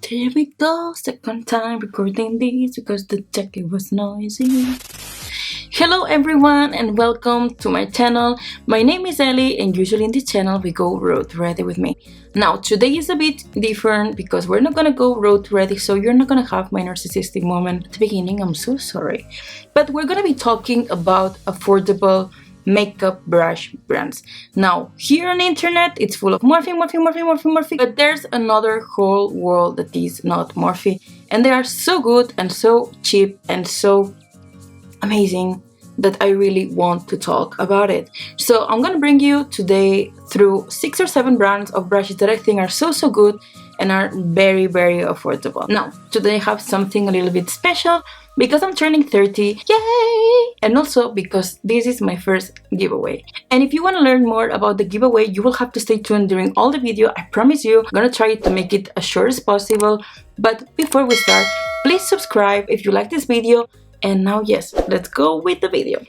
Here we go, second time recording this because the jacket was noisy. Hello everyone and welcome to my channel. My name is Ellie and usually in this channel we go road ready with me. Now today is a bit different because we're not gonna go road ready, so you're not gonna have my narcissistic moment at the beginning. I'm so sorry. But we're gonna be talking about affordable makeup brush brands. Now here on the internet it's full of Morphe, but there's another whole world that is not Morphe, and they are so good and so cheap and so amazing that I really want to talk about it. So I'm gonna bring you today through 6 or 7 brands of brushes that I think are so good and are very affordable. Now today I have something a little bit special because I'm turning 30, yay! And also because this is my first giveaway. And if you want to learn more about the giveaway, you will have to stay tuned during all the video. I promise you, I'm gonna try to make it as short as possible. But before we start, please subscribe if you like this video. And now, yes, let's go with the video.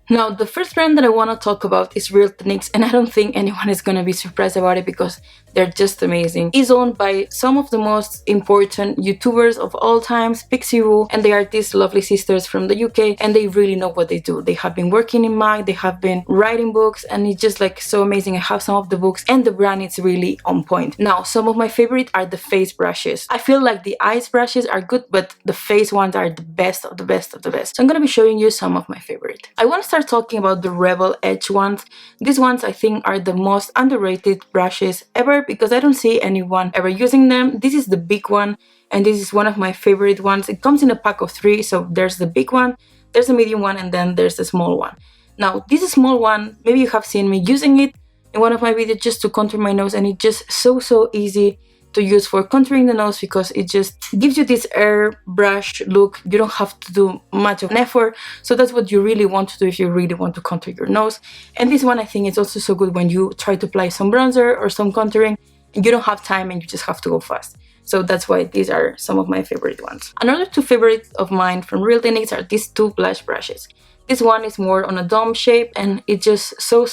Now, the first brand that I want to talk about is Real Techniques, and I don't think anyone is going to be surprised about it because they're just amazing. It's owned by some of the most important YouTubers of all times, Pixie Wu, and they are these lovely sisters from the UK, and they really know what they do. They have been working in MAC, they have been writing books, and it's just like so amazing. I have some of the books, and the brand is really on point. Now, some of my favorite are the face brushes. I feel like the eyes brushes are good, but the face ones are the best of the best of the best. So I'm going to be showing you some of my favorite. I want to start talking about the Rebel Edge ones. These ones I think are the most underrated brushes ever because I don't see anyone ever using them. This is the big one and this is one of my favorite ones. It comes in a pack of 3, so there's the big one, there's the medium one, and then there's the small one. Now this small one, maybe you have seen me using it in one of my videos just to contour my nose, and it's just so easy to use for contouring the nose because it just gives you this airbrush look. You don't have to do much of an effort, so that's what you really want to do if you really want to contour your nose. And this one I think is also so good when you try to apply some bronzer or some contouring and you don't have time and you just have to go fast. So that's why these are some of my favorite ones. Another 2 favorites of mine from Real Techniques are these 2 blush brushes. This one is more on a dome shape and it's just so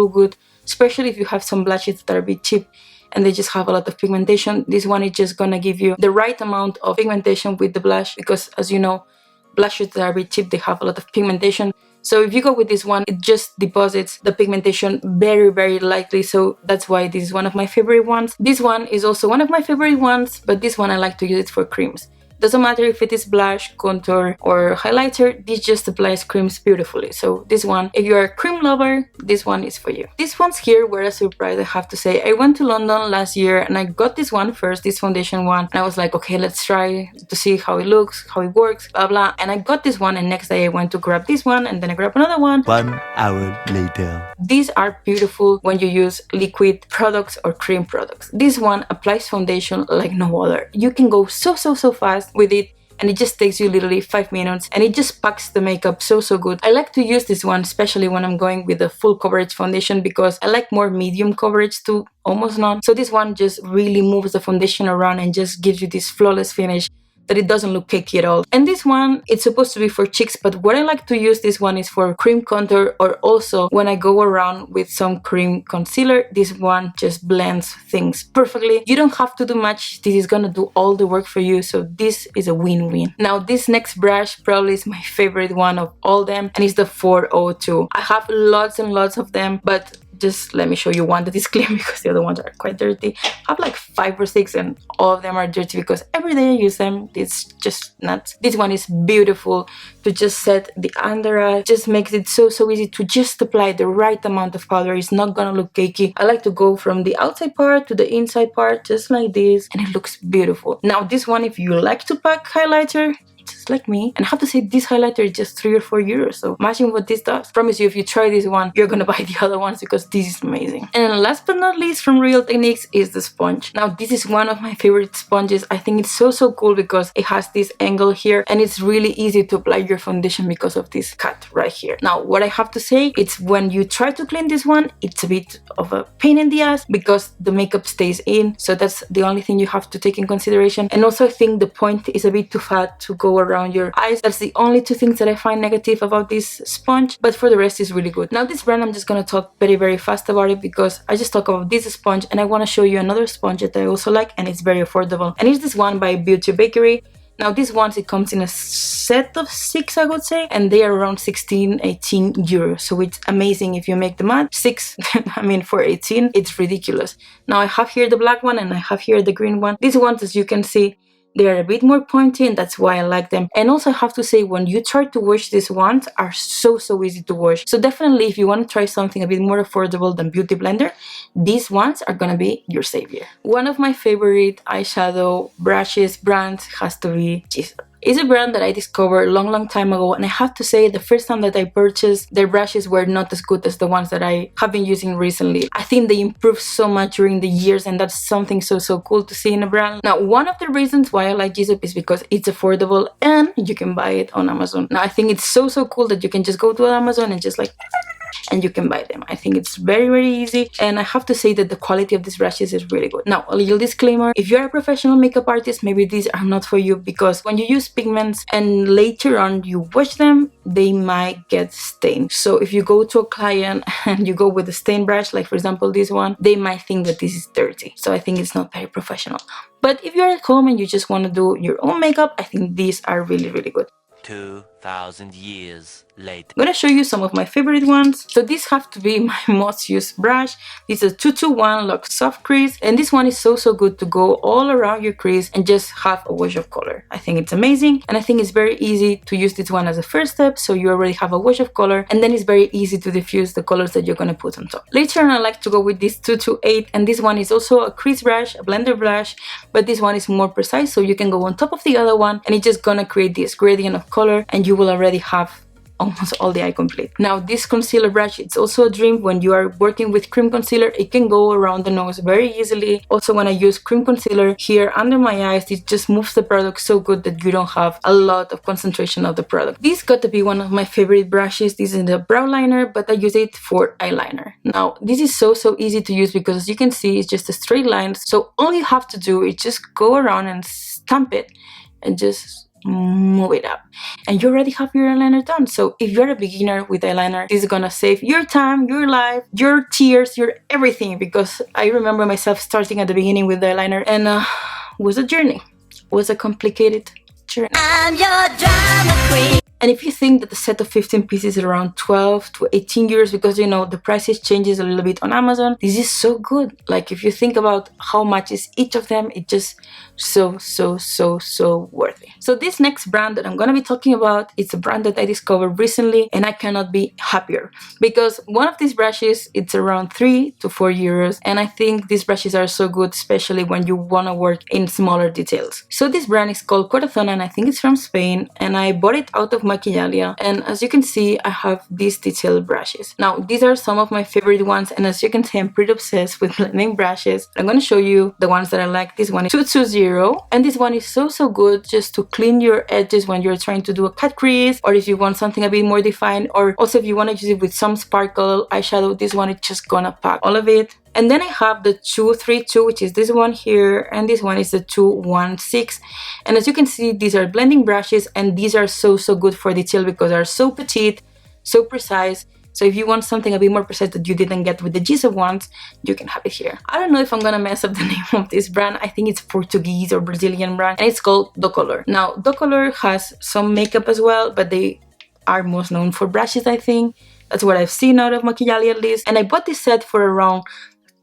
good, especially if you have some blushes that are a bit cheap and they just have a lot of pigmentation. This one is just gonna give you the right amount of pigmentation with the blush because, as you know, blushes that are a bit cheap, they have a lot of pigmentation. So if you go with this one, it just deposits the pigmentation very lightly, so that's why this is one of my favorite ones. This one is also one of my favorite ones, but this one I like to use it for creams. Doesn't matter if it is blush, contour, or highlighter, this just applies creams beautifully. So this one, if you're a cream lover, this one is for you. These ones here were a surprise, I have to say. I went to London last year and I got this one first, this foundation one. And I was like, okay, let's try to see how it looks, how it works, blah blah. And I got this one and next day I went to grab this one and then I grabbed another one. 1 hour later. These are beautiful when you use liquid products or cream products. This one applies foundation like no other. You can go so fast with it and it just takes you literally 5 minutes and it just packs the makeup so good. I like to use this one especially when I'm going with a full coverage foundation because I like more medium coverage to almost none. So this one just really moves the foundation around and just gives you this flawless finish that it doesn't look cakey at all. And this one, it's supposed to be for cheeks, but what I like to use this one is for cream contour, or also when I go around with some cream concealer. This one just blends things perfectly. You don't have to do much. This is gonna do all the work for you, so this is a win-win. Now this next brush probably is my favorite one of all them, and it's the 402. I have lots and lots of them, but just let me show you one that is clean because the other ones are quite dirty. I have like 5 or 6 and all of them are dirty because every day I use them. It's just nuts. This one is beautiful to just set the under eye. Just makes it so easy to just apply the right amount of powder. It's not gonna look cakey. I like to go from the outside part to the inside part just like this and it looks beautiful. Now this one, if you like to pack highlighter, just like me, and I have to say this highlighter is just 3 or 4 euros, so imagine what this does. Promise you, if you try this one, you're gonna buy the other ones because this is amazing. And last but not least from Real Techniques is the sponge. Now this is one of my favorite sponges. I think it's so cool because it has this angle here and it's really easy to apply your foundation because of this cut right here. Now what I have to say, it's when you try to clean this one, it's a bit of a pain in the ass because the makeup stays in, so that's the only thing you have to take in consideration. And also I think the point is a bit too fat to go around around your eyes. That's the only two things that I find negative about this sponge, but for the rest it's really good. Now this brand, I'm just gonna talk very fast about it because I just talk about this sponge, and I want to show you another sponge that I also like, and it's very affordable, and it's this one by Beauty Bakery. Now these ones, it comes in a set of 6, I would say, and they are around 16-18 euros. So it's amazing if you make the math. 6, I mean, for 18, it's ridiculous. Now I have here the black one and I have here the green one. These ones, as you can see, they are a bit more pointy, and that's why I like them. And also I have to say, when you try to wash, these ones are so easy to wash. So definitely, if you want to try something a bit more affordable than Beauty Blender, these ones are gonna be your savior. One of my favorite eyeshadow brushes brands has to be Jessup. It's a brand that I discovered a long time ago, and I have to say, the first time that I purchased their brushes were not as good as the ones that I have been using recently. I think they improved so much during the years, and that's something so cool to see in a brand. Now, one of the reasons why I like Jessup is because it's affordable and you can buy it on Amazon. Now, I think it's so cool that you can just go to Amazon and just like, and you can buy them. I think it's very easy, and I have to say that the quality of these brushes is really good. Now, a little disclaimer: if you're a professional makeup artist, maybe these are not for you, because when you use pigments and later on you wash them, they might get stained. So if you go to a client and you go with a stained brush, like for example this one, they might think that this is dirty. So I think it's not very professional. But if you're at home and you just want to do your own makeup, I think these are really good. 2,000 years later. I'm gonna show you some of my favorite ones. So these have to be my most used brush. This is a 221 Luxe Soft Crease, and this one is so good to go all around your crease and just have a wash of color. I think it's amazing, and I think it's very easy to use this one as a first step, so you already have a wash of color, and then it's very easy to diffuse the colors that you're gonna put on top. Later on, I like to go with this 228, and this one is also a crease brush, a blender brush, but this one is more precise, so you can go on top of the other one, and it's just gonna create this gradient of color, and you will already have almost all the eye complete. Now this concealer brush, it's also a dream when you are working with cream concealer. It can go around the nose very easily. Also, when I use cream concealer here under my eyes, it just moves the product so good that you don't have a lot of concentration of the product. This got to be one of my favorite brushes. This is the brow liner, but I use it for eyeliner. Now this is so easy to use because, as you can see, it's just a straight line. So all you have to do is just go around and stamp it and just move it up, and you already have your eyeliner done. So if you're a beginner with eyeliner, this is gonna save your time, your life, your tears, your everything, because I remember myself starting at the beginning with the eyeliner, and was a journey. It was a complicated journey. I'm your drama queen. And if you think that the set of 15 pieces is around 12 to 18 euros, because you know the prices changes a little bit on Amazon, this is so good. Like, if you think about how much is each of them, it just so worth it. So this next brand that I'm gonna be talking about, it's a brand that I discovered recently, and I cannot be happier, because one of these brushes, it's around 3 to 4 euros, and I think these brushes are so good, especially when you want to work in smaller details. So this brand is called Corazon, and I think it's from Spain, and I bought it out of Maquillalia, and as you can see, I have these detailed brushes. Now these are some of my favorite ones, and as you can see, I'm pretty obsessed with blending brushes. I'm going to show you the ones that I like. This one is 220, and this one is so good just to clean your edges when you're trying to do a cut crease, or if you want something a bit more defined, or also if you want to use it with some sparkle eyeshadow. This one is just gonna pack all of it. And then I have the 232, which is this one here, and this one is the 216. And as you can see, these are blending brushes, and these are so good for detail because they're so petite, so precise. So if you want something a bit more precise that you didn't get with the Jessup ones, you can have it here. I don't know if I'm gonna mess up the name of this brand. I think it's Portuguese or Brazilian brand, and it's called Do Color. Now, Do Color has some makeup as well, but they are most known for brushes, I think. That's what I've seen out of Maquillalia at least. And I bought this set for around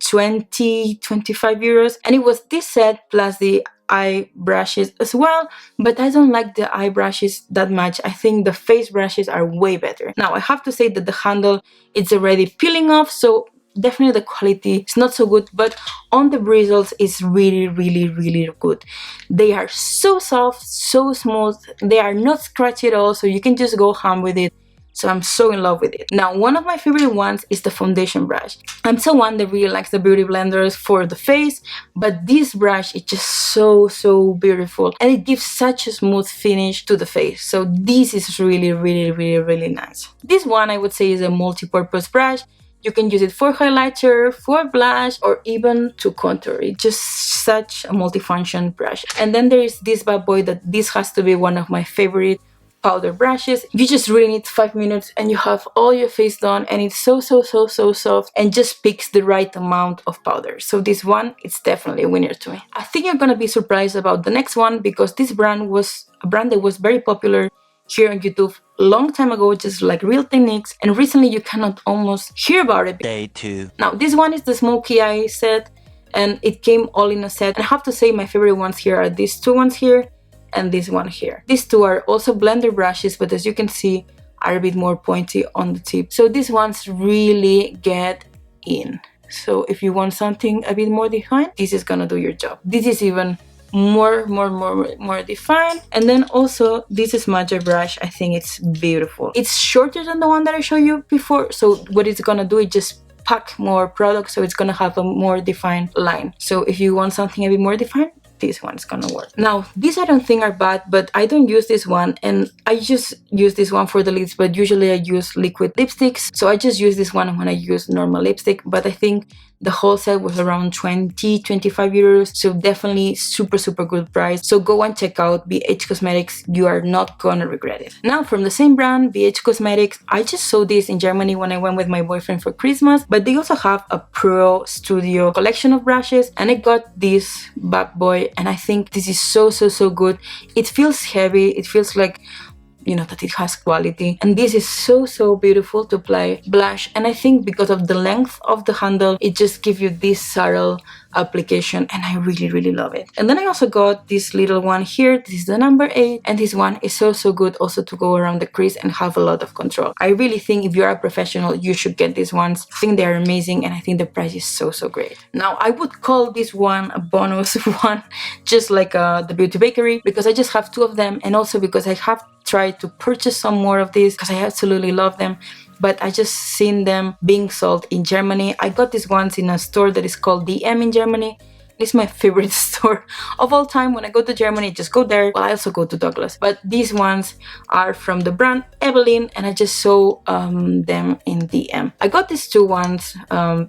20-25 euros, and it was this set plus the eye brushes as well, but I don't like the eye brushes that much. I think the face brushes are way better. Now I have to say that the handle, it's already peeling off, so definitely the quality is not so good, but on the bristles it's really good. They are so soft, so smooth, they are not scratchy at all, so you can just go ham with it. So I'm so in love with it. Now, one of my favorite ones is the foundation brush. I'm someone that really likes the beauty blenders for the face, but this brush is just so beautiful, and it gives such a smooth finish to the face. So this is really nice. This one I would say is a multi-purpose brush. You can use it for highlighter, for blush, or even to contour. It's just such a multifunction brush. And then there is this bad boy that this has to be one of my favorite powder brushes. You just really need 5 minutes and you have all your face done, and it's so soft and just picks the right amount of powder. So this one, it's definitely a winner to me. I think you're gonna be surprised about the next one, because this brand was a brand that was very popular here on YouTube a long time ago, just like Real Techniques, and recently you cannot almost hear about it. Day 2. Now this one is the smoky eye set, and it came all in a set. And I have to say my favorite ones here are these two ones here and this one here. These two are also blender brushes, but as you can see, are a bit more pointy on the tip. So these ones really get in. So if you want something a bit more defined, this is gonna do your job. This is even more defined. And then also this is Magic brush. I think it's beautiful. It's shorter than the one that I showed you before. So what it's gonna do, it just pack more product, so it's gonna have a more defined line. So if you want something a bit more defined, this one's gonna work. Now these I don't think are bad, but I don't use this one, and I just use this one for the lids, but usually I use liquid lipsticks, so I just use this one when I use normal lipstick. But I think the whole set was around 20-25 euros, so definitely super good price. So go and check out BH Cosmetics, you are not gonna regret it. Now from the same brand, BH Cosmetics, I just saw this in Germany when I went with my boyfriend for Christmas, but they also have a Pro Studio collection of brushes, and I got this bad boy, and I think this is so good. It feels heavy, it feels like, you know, that it has quality, and this is so beautiful to apply blush. And I think because of the length of the handle, it just gives you this subtle application, and I really love it. And then I also got this little one here. This is the number 8, and this one is so good also to go around the crease and have a lot of control. I really think if you're a professional, you should get these ones. I think they're amazing, and I think the price is so great. Now I would call this one a bonus one, just like the Beauty Bakery, because I just have 2 of them, and also because I have tried to purchase some more of these because I absolutely love them, but I just seen them being sold in Germany. I got these ones in a store that is called DM in Germany. It's my favorite store of all time. When I go to Germany, just go there. Well, I also go to Douglas, but these ones are from the brand Evelyn, and I just saw them in DM. I got these 2 ones.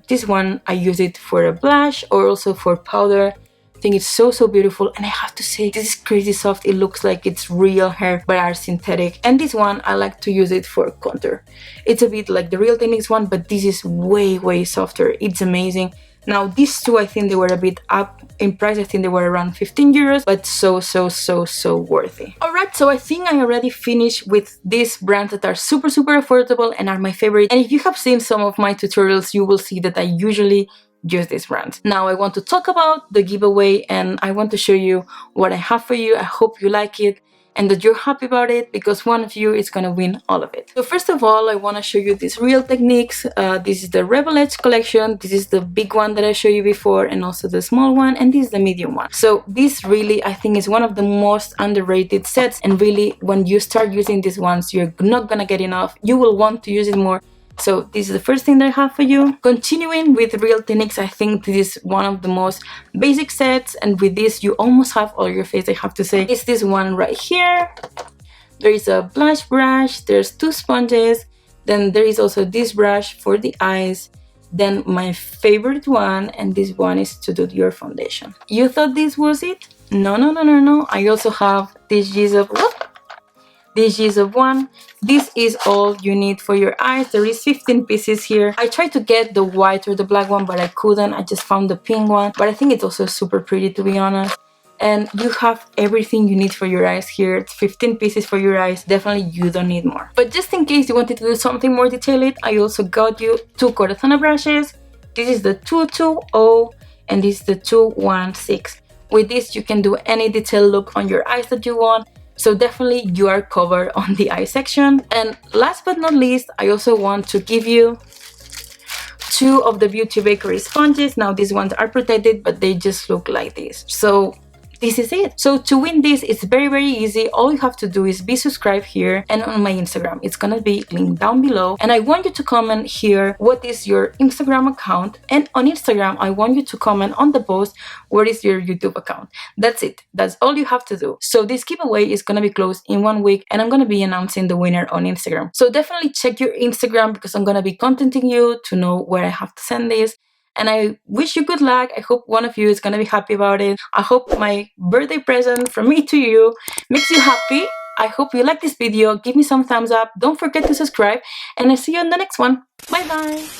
This one I use it for a blush or also for powder. I think it's so beautiful, and I have to say this is crazy soft. It looks like it's real hair but are synthetic. And this one I like to use it for contour. It's a bit like the Real Techniques one, but this is way softer. It's amazing. Now these 2, I think they were a bit up in price. I think they were around 15 euros, but so worthy. Alright, so I think I already finished with these brands that are super affordable and are my favorite. And if you have seen some of my tutorials, you will see that I usually use this brand. Now I want to talk about the giveaway, and I want to show you what I have for you. I hope you like it and that you're happy about it, because one of you is gonna win all of it. So first of all, I want to show you this Real Techniques. This is the Rebel Edge collection. This is the big one that I showed you before, and also the small one, and this is the medium one. So this really, I think, is one of the most underrated sets, and really when you start using these ones, you're not gonna get enough. You will want to use it more. So this is the first thing that I have for you. Continuing with Real Techniques, I think this is one of the most basic sets, and with this you almost have all your face, I have to say. It's this one right here. There is a blush brush, there's 2 sponges, then there is also this brush for the eyes, then my favorite one, and this one is to do your foundation. You thought this was it? No. I also have this Jessup. This Jessup one. This is all you need for your eyes. There is 15 pieces here. I tried to get the white or the black one, but I couldn't. I just found the pink one, but I think it's also super pretty, to be honest. And you have everything you need for your eyes here. It's 15 pieces for your eyes. Definitely you don't need more. But just in case you wanted to do something more detailed, I also got you 2 Corazona brushes. This is the 220 and this is the 216. With this you can do any detailed look on your eyes that you want. So definitely you are covered on the eye section. And last but not least, I also want to give you 2 of the Beauty Bakery sponges. Now these ones are protected, but they just look like this. So this is it. So to win this, it's very easy. All you have to do is be subscribed here and on my Instagram. It's gonna be linked down below. And I want you to comment here what is your Instagram account, and on Instagram I want you to comment on the post what is your YouTube account. That's it. That's all you have to do. So this giveaway is gonna be closed in 1 week, and I'm gonna be announcing the winner on Instagram. So definitely check your Instagram, because I'm gonna be contacting you to know where I have to send this. And I wish you good luck. I hope one of you is gonna be happy about it. I hope my birthday present from me to you makes you happy. I hope you like this video. Give me some thumbs up. Don't forget to subscribe, and I'll see you in the next one. Bye bye.